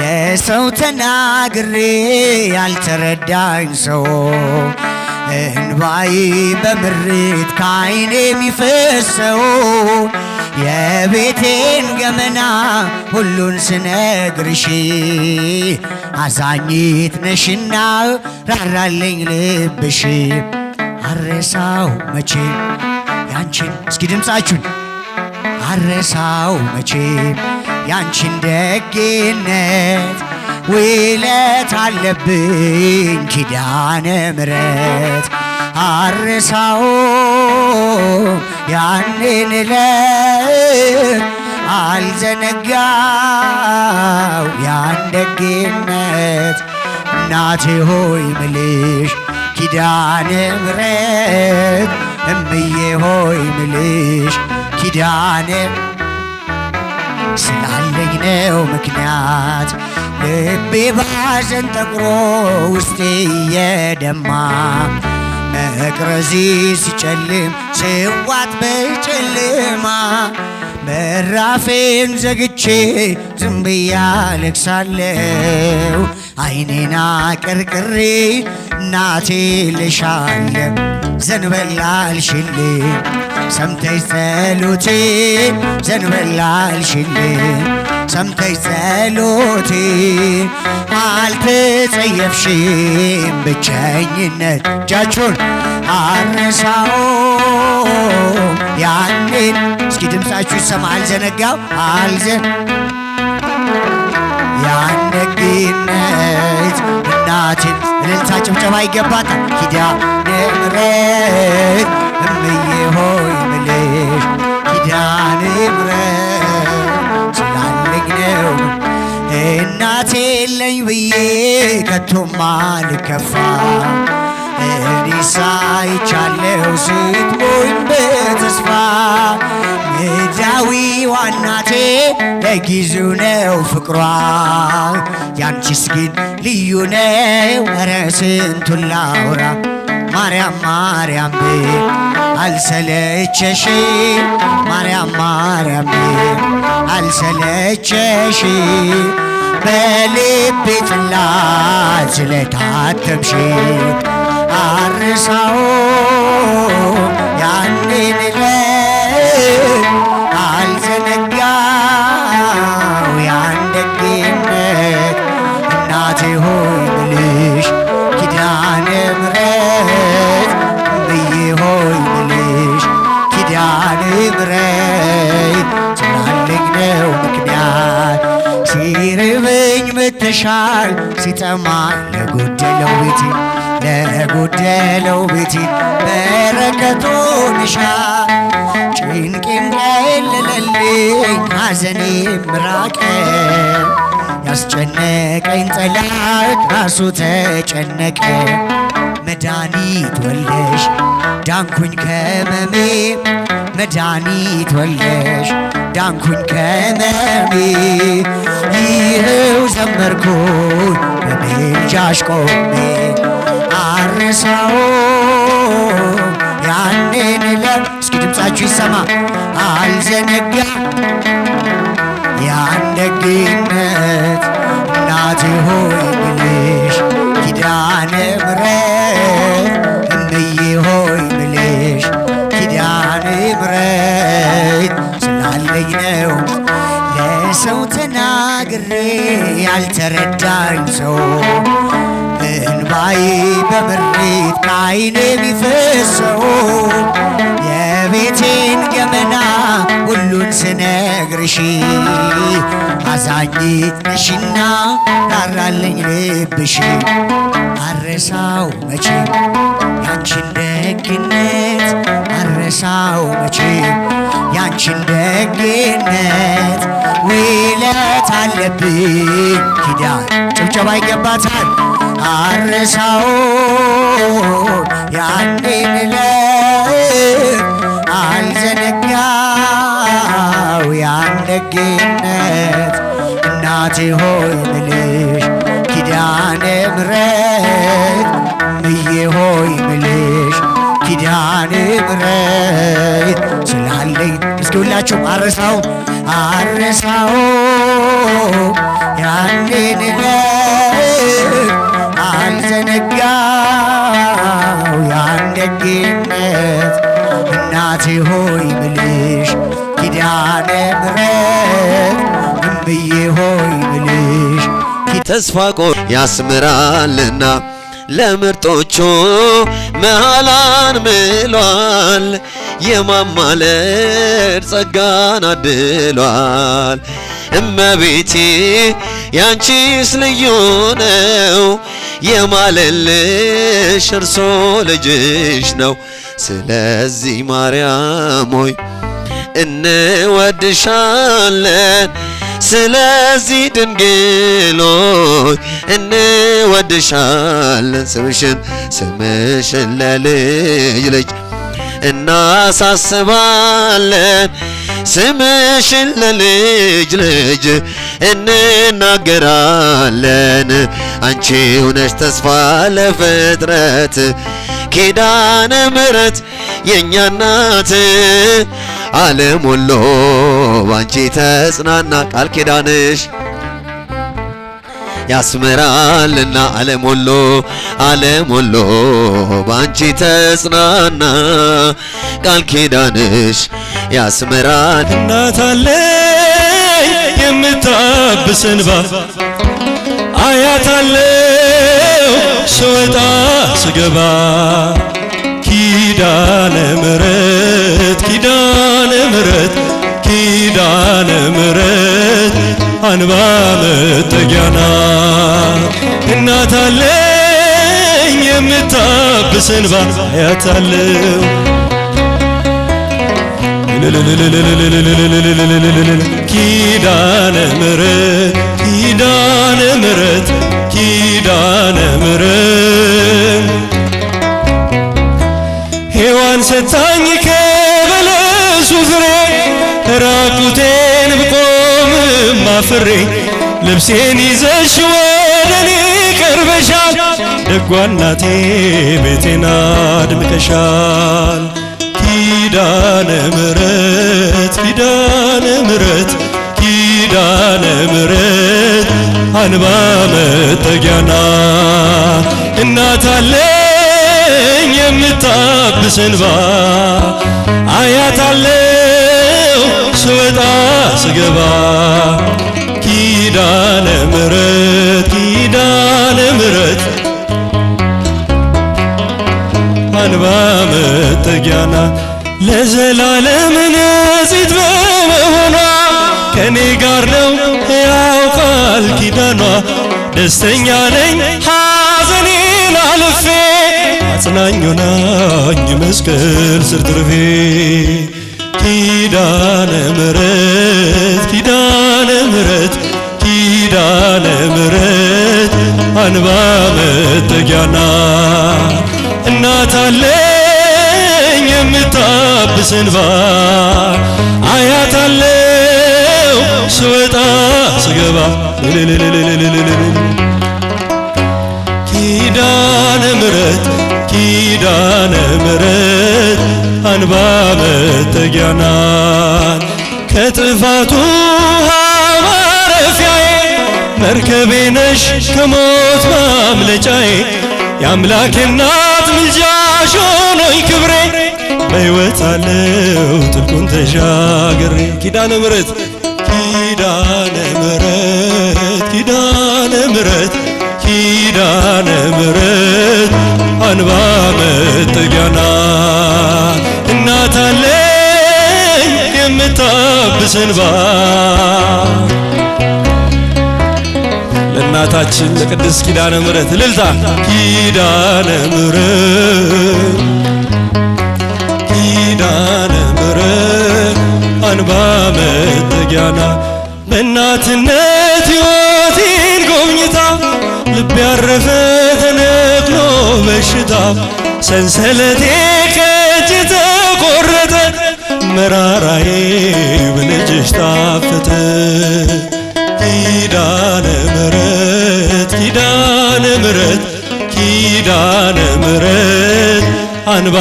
ለሰው ተናግሬ ያልተረዳኝ ሰው እንባዬ በምሬት ከዓይኔ የሚፈሰው የቤቴን ገመና ሁሉን ስነግርሽ አዛኝት ነሽና ራራልኝ ልብሽ አረሳው መቼም ያንቺን እስኪ ድምፃችሁን አረሳው መቼም ያንቺን ደግነት ውለት አለብኝ ኪዳነ ምሕረት አረሳው ያንን ዕለት አልዘነጋው ያን ደግነት እናቴ ሆይ ምልሽ ኪዳነ ምሕረት እምዬ ሆይ ምልሽ ኪዳነ ስላለኝ ነው ምክንያት ልቤ ባዘን ጠቁሮ ውስጤ እየደማ መቅረዜ ሲጨልም ስዋጥ በጨለማ በራፌን ዘግቼ ዝም ብዬ አለቅሳለሁ ዓይኔን አቀርቅሬ እናቴ ልሻለሁ ዘንበል አልሽልኝ ሰምተሽ ጸሎቴ ዘንበል አልሽልኝ ሰምተሽ ጸሎቴ አልተጸየፍሽም ብቸኝነት እጃችሁን አረሳው ያንን እስኪ ድምፃችሁ ይሰማ አልዘነጋው ያን ደግነት እናቴን እልልታ ጭብጨባ ይገባታል ኪዳነ ምሕረት እምዬ ሆይ ምልሽ ኪዳነ ምሕረት ስላለኝ ነው እናቴ የለኝ ብዬ ከቶም አልከፋ እኔስ አይቻለሁ ስትሞኝ በተስፋ ምድራዊዋ እናቴ ለጊዜው ነው ፍቅሯ ያንቺስ ግን ልዩ ነው ኧረ ስንቱን ላውራ ማርያም ማርያም ብል አልሰለቸሽ ማርያም ማርያም ብል አልሰለቸሽ በልቤ ጽላት ስለታተምሽ አርሳው ያንን ዕለት አልዘነጋው ያን ደግነት እናቴ ሆይ ምልሽ ኪዳነ ምሕረት እምዬ ሆይ ምልሽ ኪዳነ ምሕረት ስላለኝ ነው ምክንያት ሲርበኝ መተሻል ሲጠማኝ ለጎደለው ቤቴ በረከቱን እሻ ጭንቄም ቀለለልኝ ሐዘኔም ራቀ ያስጨነቀኝ ጠላት ራሱ ተጨነቀ መድኃኒት ወልደሽ ዳንኩኝ ከመሜ መድኃኒት ወልደሽ ዳንኩኝ ከመሜ ይኸው ዘመርኩኝ በምልጃሽ ቆሜ አረሳው ያንን ዕለት እስኪ ድምፃችሁ ይሰማ አልዘነጋ ያን ደግነት እናቴ ሆይ ምልሽ ኪዳነ ምሕረት እምዬ ሆይ ምልሽ ኪዳነ ምሕረት ስላለኝ ነው ለሰው ተናግሬ ያልተረዳኝ ሰው እንባዬ በምሬት ከዓይኔ የሚፈሰው የቤቴን ገመና ሁሉን ስነግርሽ አዛኝት ነሽና ራራልኝ ልብሽ አረሳው መቼም ያንቺን ደግነት አረሳው መቼም ያንቺን ደግነት ውለት አለብኝ ኪዳን ጭብጨባ ይገባታል አረሳው ያንን ዕለት አልዘነጋው ያን ደግነት እናቴ ሆይ ምልሽ ኪዳነ ምሕረት እምዬ ሆይ ምልሽ ኪዳነ ምሕረት ስላለኝ እስኪ ሁላችሁም አረሳው ያንን ዕለት አልዘነጋው ያን ደግነት እናቴ ሆይ ብልሽ ኪዳነ ምሕረት እምዬ ሆይ ብልሽ ተስፋ ያስምራልና ለምርጦቹ መሃላን ምሏል የማማለድ ጸጋን አድሏል። እመቤቴ ያንቺስ ልዩ ነው የማለልሽ እርሶ ልጅሽ ነው። ስለዚህ ማርያም ሆይ እንወድሻለን ስለዚህ ድንግል ሆይ እንወድሻለን ስምሽን ለልጅ ልጅ እናሳስባለን ስምሽን ለልጅ ልጅ እንናገራለን። አንቺው ነሽ ተስፋ ለፍጥረት ኪዳነ ምሕረት የእኛ እናት ዓለም ሁሉ ባንቺ ተጽናና ቃል ኪዳንሽ ያስምራልና ዓለም ሁሉ ባንቺ ተጽናና ቃል ኪዳንሽ ያስምራል። እናት አለኝ የምታብስ እንባ አያት አለው ስወጣ ስገባ ኪዳነ ምሕረት ኪዳነ ምሕረት ኪዳነ ምሕረት አንባ መጠጊያ ናት። እናት አለኝ የምታብስ እንባ አያት አለው ኪዳነ ምሕረት ኪዳነ ምሕረት ኪዳነ ምሕረት ሔዋን ሰታኝ ከበለሱ ፍሬ ራቁቴን ብቆምም አፍሬ ልብሴን ይዘሽ ወደኔ ቀርበሻል ደጓ እናቴ ቤቴን አድምቀሻል። ኪዳነ ምሕረት ኪዳነ ምሕረት ኪዳነ ምሕረት አንባ መጠጊያ ናት። እናት አለኝ የምታብስ እንባ አያት አለው ስወጣ ስገባ ኪዳነ ምሕረት ኪዳነ ምሕረት አንባ መጠጊያ ናት። ለዘላለም ንጽሕት በመሆኗ ከኔ ጋር ነው ሕያው ቃል ኪዳኗ ደስተኛ ነኝ ሐዘኔን አልፌ አጽናኝ ሆናኝ መስቀል ስር ትርፌ ኪዳነ ምሕረት ኪዳነ ምሕረት ኪዳነ ምሕረት አንባ መጠጊያ ናት። እናት አለኝ የምታብስ እንባ አያት አለው ስወጣ ስገባ ኪዳነ ምሕረት ኪዳነ ምሕረት አንባ መጠጊያ ናት። ከጥፋቱ ማረፊያዬ መርከቤ ነሽ ከሞት ማምለጫዬ የአምላኬ እናት ምልጃሽ ሆኖኝ ክብሬ በሕይወት አለው ጥልቁን ተሻግሬ ኪዳነ ምሕረት ኪዳነ ምሕረት ኪዳነ ምሕረት ኪዳነ ምሕረት አንባ መጠጊያ ናት። እናት አለኝ የምታብስ እንባ ለእናታችን ለቅድስት ኪዳነ ምሕረት እልልታ ኪዳነ ምሕረት ኪዳነ ምሕረት አንባ መጠጊያ ናት። በእናትነት ሕይወቴን ጎብኝታ ልብ ያረፈ ተነቅሎ በሽታ ሰንሰለቴ ከእጅ ተቆረጠ መራራዬ በልጅሽ ታፈተ ኪዳነ ምሕረት ኪዳነ ምሕረት ኪዳነ ምሕረት አንባ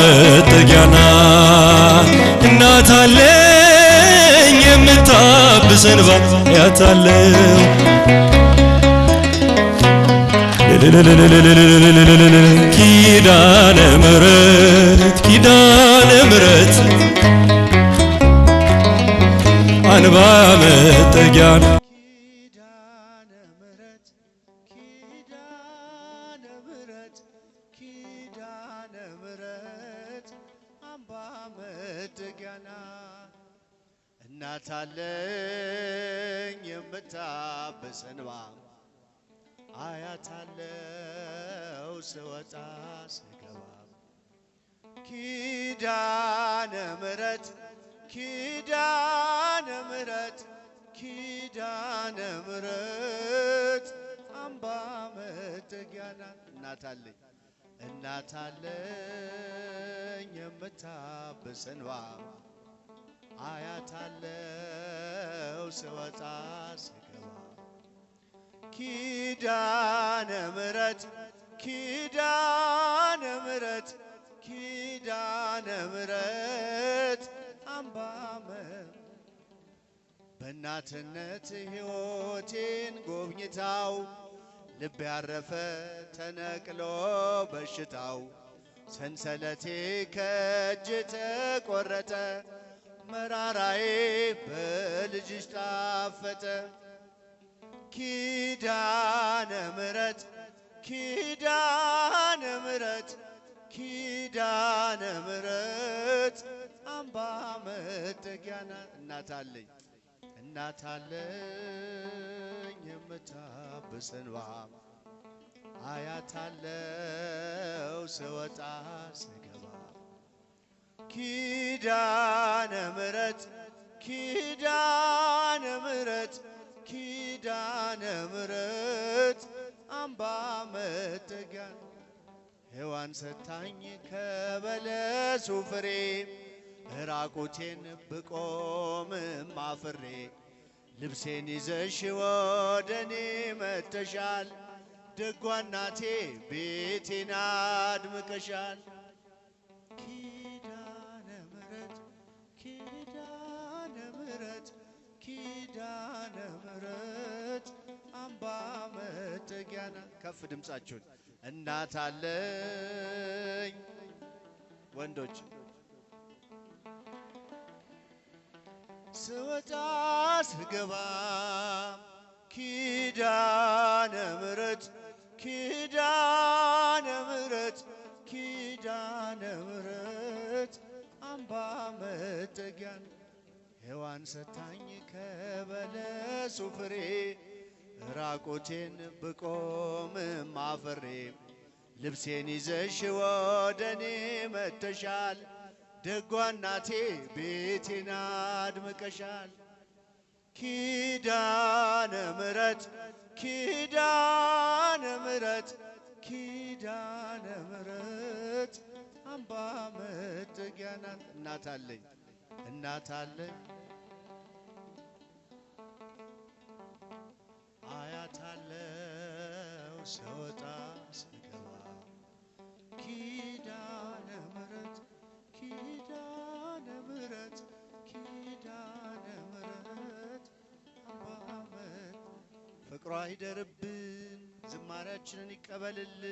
መጠጊያ ናት። እናት አለኝ የምታብስ በሰንባ ያታለው ኪዳነ ምሕረት ኪዳነ ምሕረት አንባ መጠጊያን ኪዳነ ምሕረት ኪዳነ ምሕረት ኪዳነ ምሕረት አምባ መጠጊያ ናት። እናት አለኝ የምታብስ እንባ አያታለው ስወጣ ስገባ ኪዳነ ምሕረት ኪዳነ ምሕረት ኪዳነ ምሕረት አምባ መጠጊያ ናት። እናት አለኝ የምታብስ እንባ አያታለው ስወጣ ስገባ ኪዳነ ምሕረት ኪዳነ ምሕረት ኪዳነ ምሕረት አምባ በእናትነት ሕይወቴን ጎብኝታው ልብ ያረፈ ተነቅሎ በሽታው ሰንሰለቴ ከእጅ ተቆረጠ መራራዬ በልጅሽ ጣፈጠ ኪዳነ ምሕረት ኪዳነ ምሕረት ኪዳነ ምሕረት አምባ መጠጊያ ናት። እናት አለኝ የምታብስ እንባ አያታለው ስወጣ ስገባ ኪዳነ ምሕረት ኪዳነ ምሕረት ኪዳነ ምሕረት አምባ መጠጊያ ሔዋን ሰታኝ ከበለሱ ፍሬ ራቁቴን ብቆምም አፍሬ ልብሴን ይዘሽ ወደኔ መጥተሻል ደጓ እናቴ ቤቴን አድምቀሻል ኪዳነ ምሕረት ኪዳነ ምሕረት ኪዳነ ምሕረት አምባ መጠጊያ ናት። ከፍ ድምፃችሁን እናት አለኝ ወንዶች ስወጣ ስገባ ኪዳነ ምሕረት ኪዳነ ምሕረት ኪዳነ ምሕረት አምባ መጠጊያ ሔዋን ሰታኝ ከበለሱ ፍሬ ራቁቴን ብቆምም አፍሬ ልብሴን ይዘሽ ወደኔ መጥተሻል ደጓ እናቴ ቤቴን አድምቀሻል ኪዳነ ምሕረት ኪዳነ ምሕረት ኪዳነ ምሕረት አምባ መጠጊያ ናት። እናት አለኝ አያታለው ስወጣ ስገባ ኪዳነ ምሕረት ኪዳነ ምሕረት ኪዳነ ምሕረት አምባ ፍቅሯ ይደርብን ዝማሬያችንን ይቀበልልን።